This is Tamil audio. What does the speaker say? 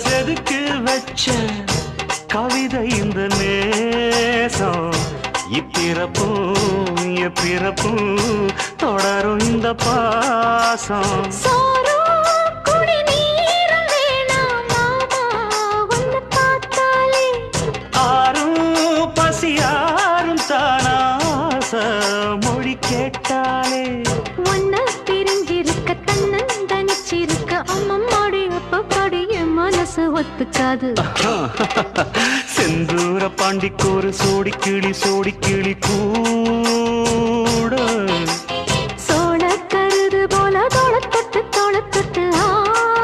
செதுக்கு வச்ச கவிதை இந்த நேசம் இப்பிறப்பும் எப்பிறப்பும் தொடரும் இந்த பாசம் ஆரும் பசியாரும் தானாச மொழி கேட்டாலே ஒன்ன பிரிஞ்சிருக்க தன்னன் தனிச்சிருக்க அம்மம்மாடி அப்பப்படி என் மனசு ஒத்துக்காது செந்தூர பாண்டிக்கு ஒரு சோடி கிளி கூட